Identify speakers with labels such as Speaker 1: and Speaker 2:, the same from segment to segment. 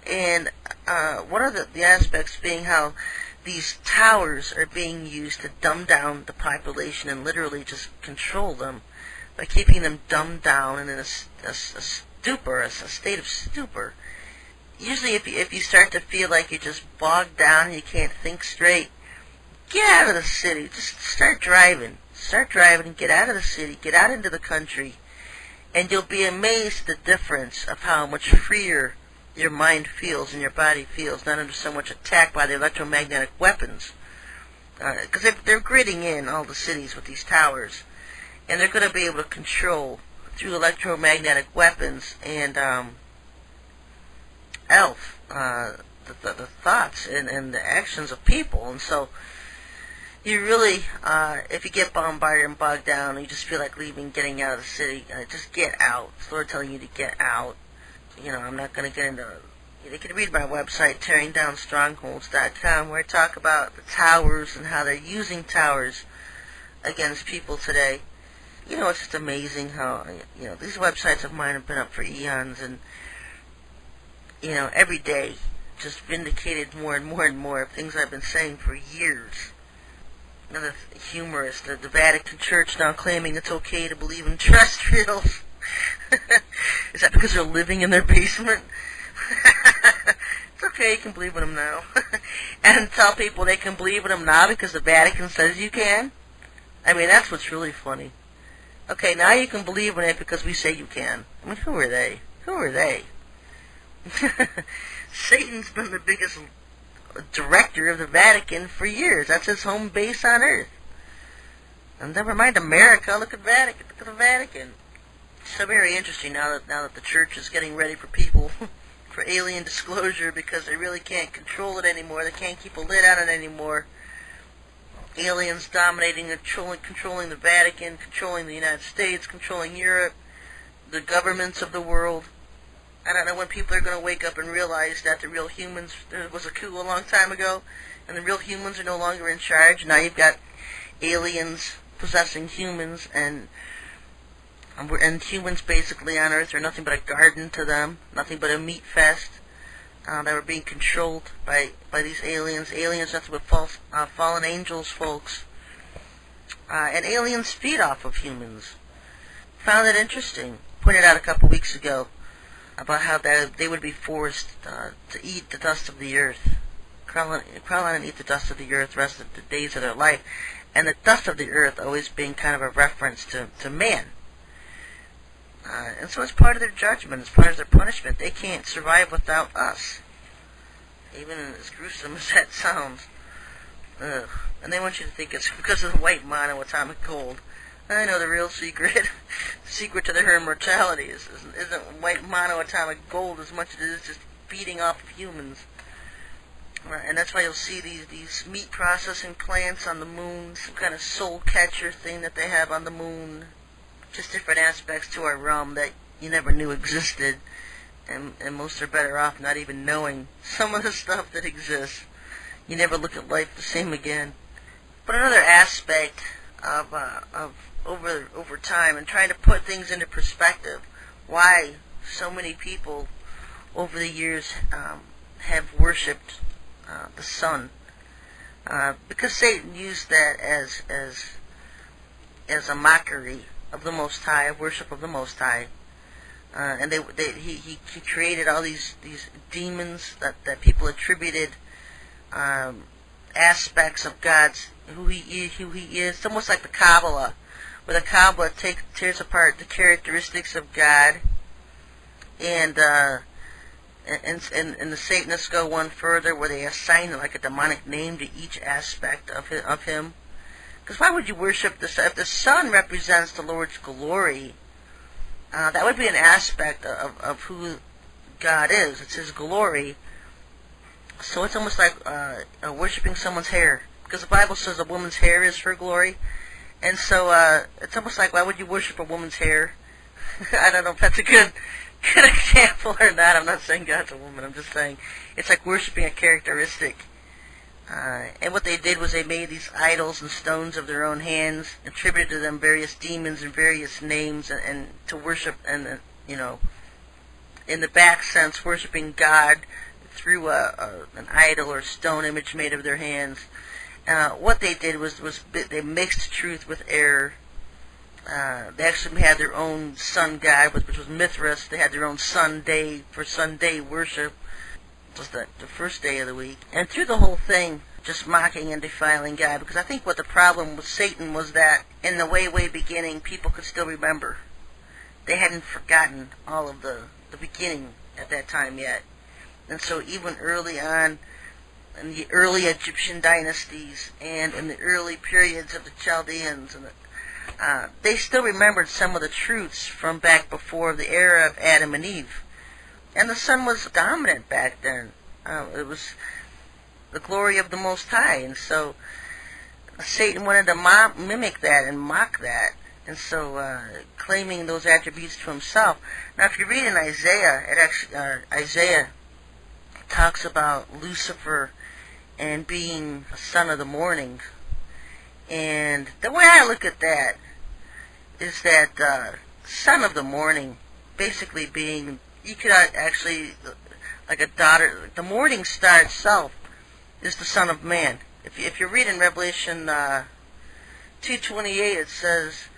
Speaker 1: And one of the aspects being how these towers are being used to dumb down the population and literally just control them by keeping them dumbed down and in a stupor, a state of stupor. Usually if you start to feel like you're just bogged down and you can't think straight, get out of the city. Just start driving. Start driving and get out of the city. Get out into the country. And you'll be amazed at the difference of how much freer your mind feels and your body feels, not under so much attack by the electromagnetic weapons. Because they're gridding in all the cities with these towers. And they're going to be able to control through electromagnetic weapons and the thoughts and the actions of people. And so you really, if you get bombarded and bogged down and you just feel like leaving, getting out of the city, just get out. The Lord telling you to get out. I'm not going to get into... You can read my website, tearingdownstrongholds.com, where I talk about the towers and how they're using towers against people today. It's just amazing how, these websites of mine have been up for eons, and, every day just vindicated more and more and more of things I've been saying for years. Another humorous, the Vatican Church now claiming it's okay to believe in terrestrials. Is that because they're living in their basement? It's okay, you can believe in them now. And tell people they can believe in them now because the Vatican says you can? I mean, that's what's really funny. Okay, now you can believe in it because we say you can. I mean, who are they? Who are they? Satan's been the biggest director of the Vatican for years. That's his home base on Earth. And never mind America, look at Vatican. Look at the Vatican. It's so very interesting now that the church is getting ready for people, for alien disclosure, because they really can't control it anymore. They can't keep a lid on it anymore. Aliens dominating and controlling the Vatican, controlling the United States, controlling Europe, the governments of the world. I don't know when people are going to wake up and realize that the real humans, there was a coup a long time ago, and the real humans are no longer in charge. Now you've got aliens possessing humans, and humans basically on Earth are nothing but a garden to them, nothing but a meat fest. That were being controlled by these aliens. Aliens, nothing but fallen angels, folks. And aliens feed off of humans. Found it interesting. Pointed out a couple weeks ago about how they would be forced to eat the dust of the earth. Crawl on and eat the dust of the earth the rest of the days of their life. And the dust of the earth always being kind of a reference to man. And so it's part of their judgment, it's part of their punishment. They can't survive without us. Even as gruesome as that sounds. Ugh. And they want you to think it's because of the white monoatomic gold. I know the real secret. The secret to their immortality isn't white monoatomic gold as much as it is just feeding off of humans. And that's why you'll see these meat processing plants on the moon, some kind of soul catcher thing that they have on the moon. Just different aspects to our realm that you never knew existed, and most are better off not even knowing some of the stuff that exists. You never look at life the same again. But another aspect of over time and trying to put things into perspective, why so many people over the years have worshipped the sun, because Satan used that as a mockery of the Most High, of worship of the Most High, and he created all these demons that people attributed aspects of God's who he is. It's almost like the Kabbalah, where the Kabbalah tears apart the characteristics of God, and the Satanists go one further, where they assign like a demonic name to each aspect of him. Because why would you worship the sun? If the sun represents the Lord's glory, that would be an aspect of who God is. It's His glory. So it's almost like worshiping someone's hair. Because the Bible says a woman's hair is her glory. And so it's almost like, why would you worship a woman's hair? I don't know if that's a good example or not. I'm not saying God's a woman. I'm just saying it's like worshiping a characteristic. And what they did was they made these idols and stones of their own hands, attributed to them various demons and various names, and to worship, and in the back sense, worshiping God, through an idol or stone image made of their hands. What they did was they mixed truth with error. They actually had their own sun god, which was Mithras. They had their own sun day for Sunday worship. It was the first day of the week. And through the whole thing, just mocking and defiling God. Because I think what the problem with Satan was that in the way beginning, people could still remember. They hadn't forgotten all of the beginning at that time yet. And so even early on, in the early Egyptian dynasties and in the early periods of the Chaldeans, and they still remembered some of the truths from back before the era of Adam and Eve. And the sun was dominant back then. It was the glory of the Most High. And so Satan wanted to mimic that and mock that. And so claiming those attributes to himself. Now if you read in Isaiah, Isaiah talks about Lucifer and being a son of the morning. And the way I look at that is that son of the morning basically being, you could actually, like a daughter, the morning star itself is the son of man. If you read in Revelation 2:28, it says,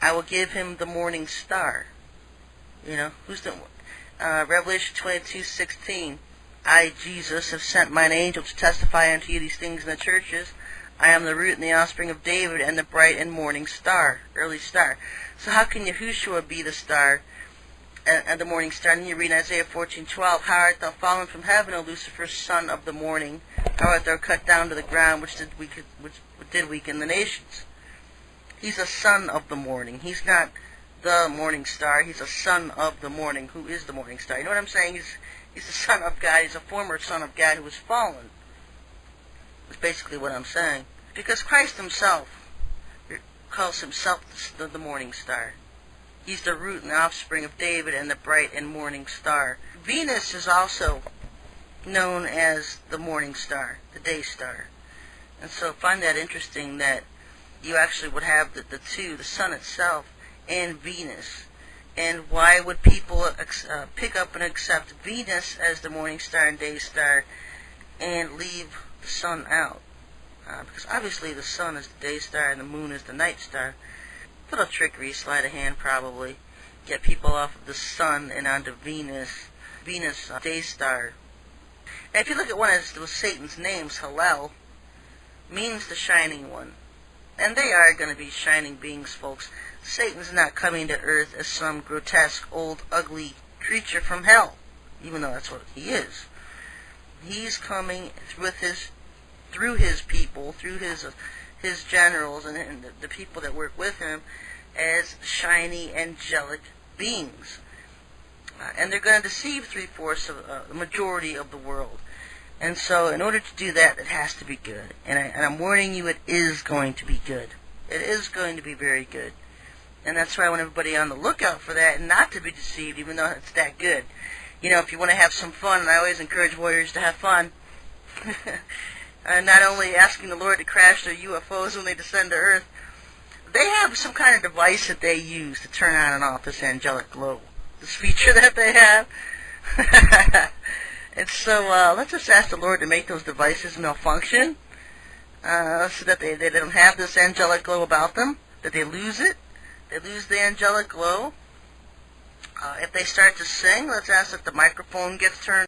Speaker 1: I will give him the morning star. You know, who's the Revelation 22:16, I, Jesus, have sent mine angel to testify unto you these things in the churches. I am the root and the offspring of David and the bright and morning star, early star. So how can Yahushua be the star and the morning star? And you read in Isaiah 14:12, how art thou fallen from heaven, O Lucifer, son of the morning? How art thou cut down to the ground, which did weaken the nations? He's a son of the morning. He's not the morning star. He's a son of the morning, who is the morning star. You know what I'm saying? He's the son of God. He's a former son of God who was fallen. That's basically what I'm saying. Because Christ himself calls himself the morning star. He's the root and offspring of David and the bright and morning star. Venus is also known as the morning star, the day star. And so I find that interesting that you actually would have the two, the sun itself and Venus. And why would people pick up and accept Venus as the morning star and day star and leave the sun out? Because obviously the sun is the day star and the moon is the night star. Little trickery, sleight of hand probably. Get people off of the sun and onto Venus. Venus, day star. And if you look at one of Satan's names, Hallel, means the shining one. And they are going to be shining beings, folks. Satan's not coming to earth as some grotesque, old, ugly creature from hell, even though that's what he is. He's coming through his people, through his generals and the people that work with him as shiny, angelic beings. And they're going to deceive 3/4 of the majority of the world. And so in order to do that, it has to be good. And I'm warning you, it is going to be good. It is going to be very good. And that's why I want everybody on the lookout for that and not to be deceived, even though it's that good. You know, if you want to have some fun, and I always encourage warriors to have fun, not only asking the Lord to crash their UFOs when they descend to Earth, they have some kind of device that they use to turn on and off this angelic glow. This feature that they have. And so let's just ask the Lord to make those devices malfunction so that they don't have this angelic glow about them, that they lose it. They lose the angelic glow. If they start to sing, let's ask that the microphone gets turned